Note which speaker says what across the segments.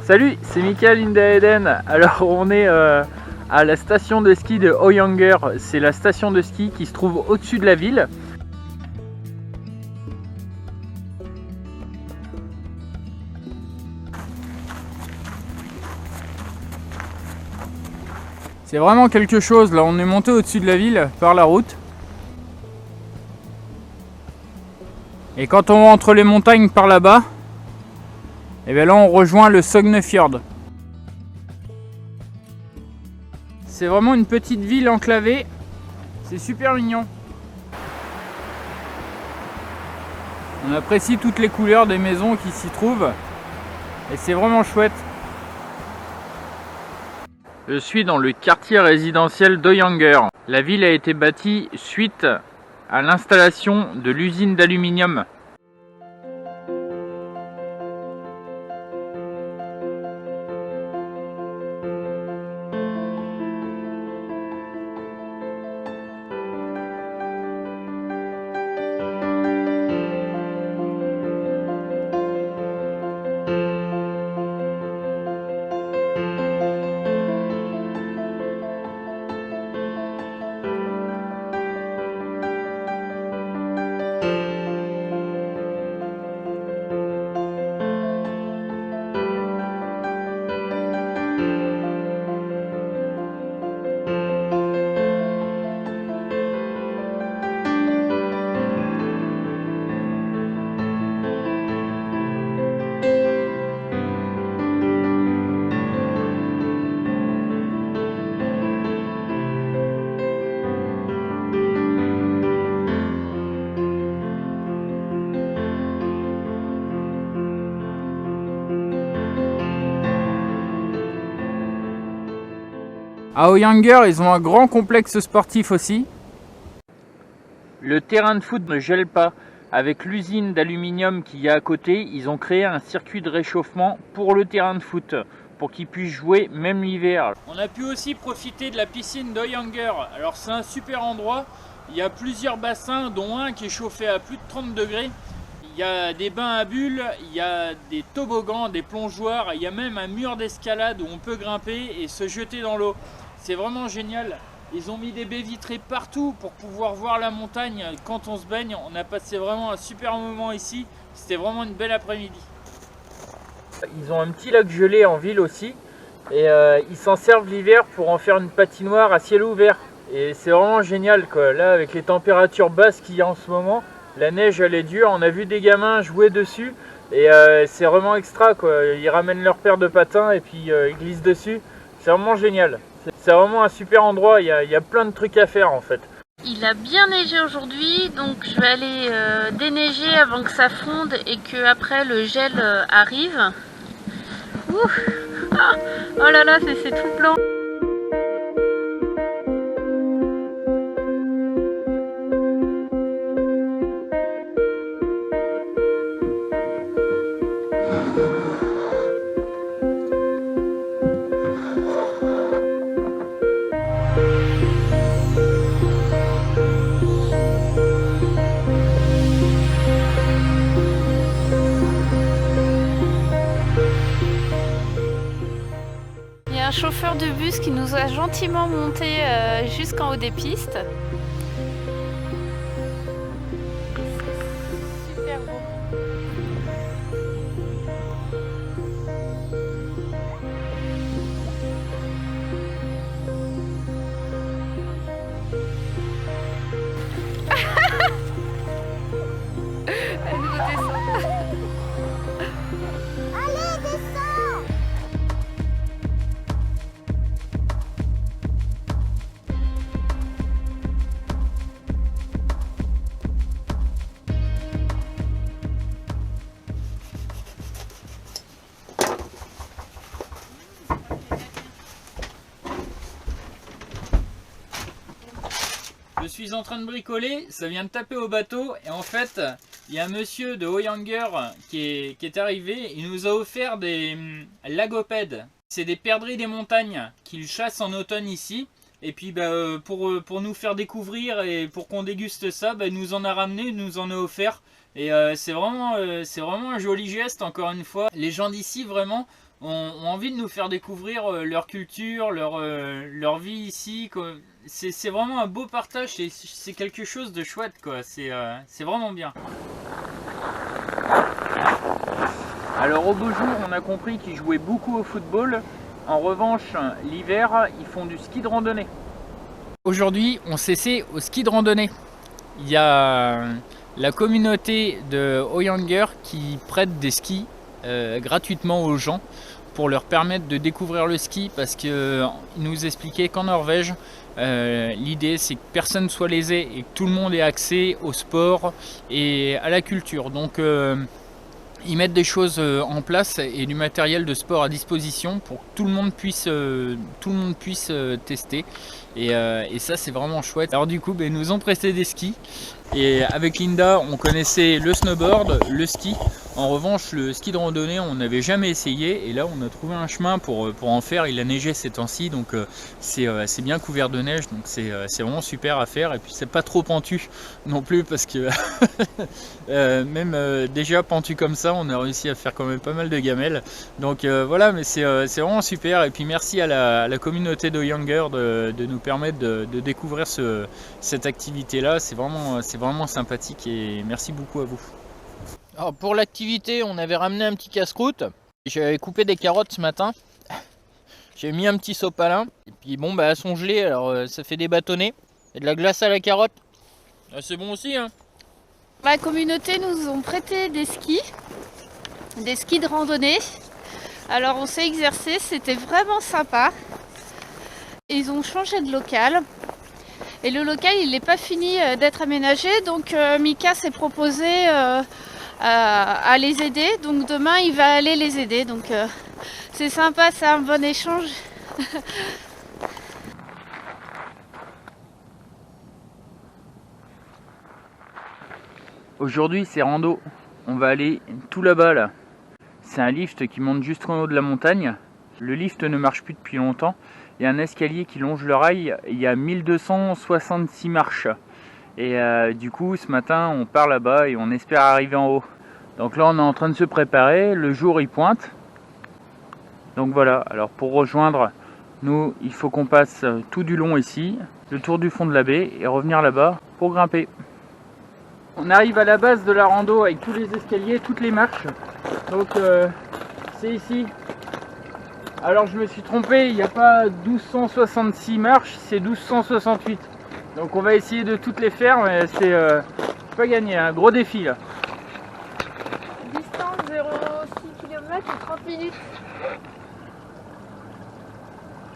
Speaker 1: Salut, c'est Michael Indaeden. Alors on est à la station de ski de Høyanger. C'est la station de ski qui se trouve au-dessus de la ville. C'est vraiment quelque chose, là on est monté au-dessus de la ville par la route. Et quand on va entre les montagnes par là-bas, et bien là on rejoint le Sognefjord. C'est vraiment une petite ville enclavée, c'est super mignon. On apprécie toutes les couleurs des maisons qui s'y trouvent et c'est vraiment chouette. Je suis dans le quartier résidentiel d'Høyanger. La ville a été bâtie suite à l'installation de l'usine d'aluminium. À Høyanger, ils ont un grand complexe sportif aussi. Le terrain de foot ne gèle pas. Avec l'usine d'aluminium qu'il y a à côté, ils ont créé un circuit de réchauffement pour le terrain de foot, pour qu'ils puissent jouer même l'hiver. On a pu aussi profiter de la piscine d'Høyanger. Alors c'est un super endroit. Il y a plusieurs bassins, dont un qui est chauffé à plus de 30 degrés. Il y a des bains à bulles, il y a des toboggans, des plongeoires, il y a même un mur d'escalade où on peut grimper et se jeter dans l'eau. C'est vraiment génial. Ils ont mis des baies vitrées partout pour pouvoir voir la montagne quand on se baigne. On a passé vraiment un super moment ici. C'était vraiment une belle après-midi. Ils ont un petit lac gelé en ville aussi. Et ils s'en servent l'hiver pour en faire une patinoire à ciel ouvert. Et c'est vraiment génial, quoi. Là, avec les températures basses qu'il y a en ce moment, la neige elle est dure. On a vu des gamins jouer dessus. Et c'est vraiment extra, quoi. Ils ramènent leur paire de patins et puis ils glissent dessus. C'est vraiment génial. C'est vraiment un super endroit, il y a plein de trucs à faire en fait.
Speaker 2: Il a bien neigé aujourd'hui, donc je vais aller déneiger avant que ça fonde et que après le gel arrive. Ouh. Ah, oh là là, c'est tout blanc. Un chauffeur de bus qui nous a gentiment monté jusqu'en haut des pistes. C'est super beau. Elle nous descend.
Speaker 1: Je suis en train de bricoler, ça vient de taper au bateau et en fait il y a un monsieur de Høyanger qui est arrivé, il nous a offert des lagopèdes. C'est des perdrix des montagnes qu'il chasse en automne ici. Et puis pour nous faire découvrir et pour qu'on déguste ça, il nous en a ramené, il nous en a offert. Et c'est vraiment un joli geste encore une fois. Les gens d'ici vraiment ont envie de nous faire découvrir leur culture, leur vie ici. C'est vraiment un beau partage, c'est quelque chose de chouette, quoi. C'est vraiment bien. Alors au beau jour, on a compris qu'ils jouaient beaucoup au football. En revanche, l'hiver, ils font du ski de randonnée. Aujourd'hui, on s'essaie au ski de randonnée. Il y a la communauté de Oyanger qui prête des skis gratuitement aux gens pour leur permettre de découvrir le ski, parce qu'ils nous expliquaient qu'en Norvège, l'idée c'est que personne ne soit lésé et que tout le monde ait accès au sport et à la culture. Donc ils mettent des choses en place et du matériel de sport à disposition pour que tout le monde puisse tester. Et ça, c'est vraiment chouette. Alors du coup, ils nous ont prêté des skis. Et avec Linda, on connaissait le snowboard, le ski. En revanche, le ski de randonnée, on n'avait jamais essayé. Et là, on a trouvé un chemin pour en faire. Il a neigé ces temps-ci, donc c'est bien couvert de neige. Donc c'est vraiment super à faire. Et puis c'est pas trop pentu non plus, parce que même déjà pentu comme ça, on a réussi à faire quand même pas mal de gamelles. Donc voilà, mais c'est vraiment super. Et puis merci à la communauté de Younger de nous permettre de découvrir cette activité-là. C'est vraiment sympathique et merci beaucoup à vous. Alors pour l'activité, on avait ramené un petit casse-croûte. J'avais coupé des carottes ce matin. J'ai mis un petit sopalin. Et puis bon, elles sont gelées, alors ça fait des bâtonnets. Et de la glace à la carotte. C'est bon aussi, hein.
Speaker 2: La communauté nous ont prêté des skis de randonnée. Alors on s'est exercé, c'était vraiment sympa. Ils ont changé de local. Et le local, il n'est pas fini d'être aménagé. Donc Mika s'est proposé à les aider. Donc demain, il va aller les aider. Donc c'est sympa, c'est un bon échange.
Speaker 1: Aujourd'hui, c'est rando. On va aller tout là-bas, là. C'est un lift qui monte juste en haut de la montagne. Le lift ne marche plus depuis longtemps. Il y a un escalier qui longe le rail. Il y a 1266 marches. Et du coup, ce matin, on part là-bas et on espère arriver en haut. Donc là, on est en train de se préparer. Le jour, il pointe. Donc voilà. Alors pour rejoindre, nous, il faut qu'on passe tout du long ici, le tour du fond de la baie et revenir là-bas pour grimper. On arrive à la base de la rando avec tous les escaliers, toutes les marches. Donc c'est ici. Alors je me suis trompé, il n'y a pas 1266 marches, c'est 1268. Donc on va essayer de toutes les faire, mais c'est pas gagné, un gros défi là.
Speaker 2: Distance 0,6 km et 30 minutes.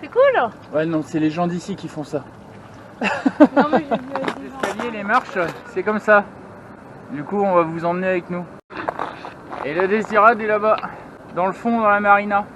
Speaker 2: C'est cool.
Speaker 1: Ouais non, c'est les gens d'ici qui font ça.
Speaker 2: Non, mais
Speaker 1: Les escaliers, les marches, c'est comme ça. Du coup on va vous emmener avec nous. Et le Désirade est là-bas, dans le fond, dans la marina.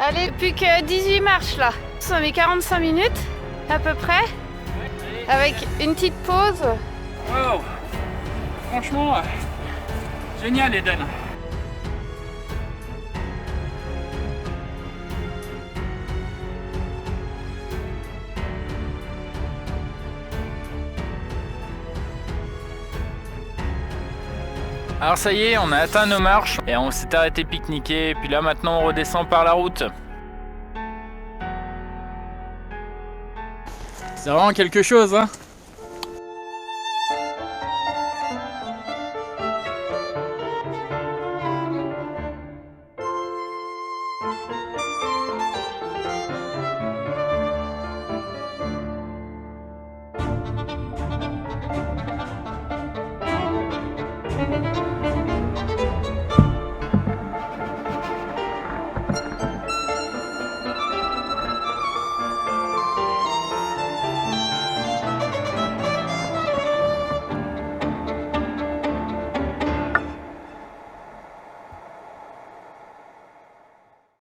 Speaker 2: Allez, plus que 18 marches là. Ça met 45 minutes. à peu près, avec une petite pause.
Speaker 1: Wow. Franchement, génial Eden. Alors ça y est, on a atteint nos marches et on s'est arrêté pique-niquer. Et puis là maintenant on redescend par la route. C'est vraiment quelque chose, hein.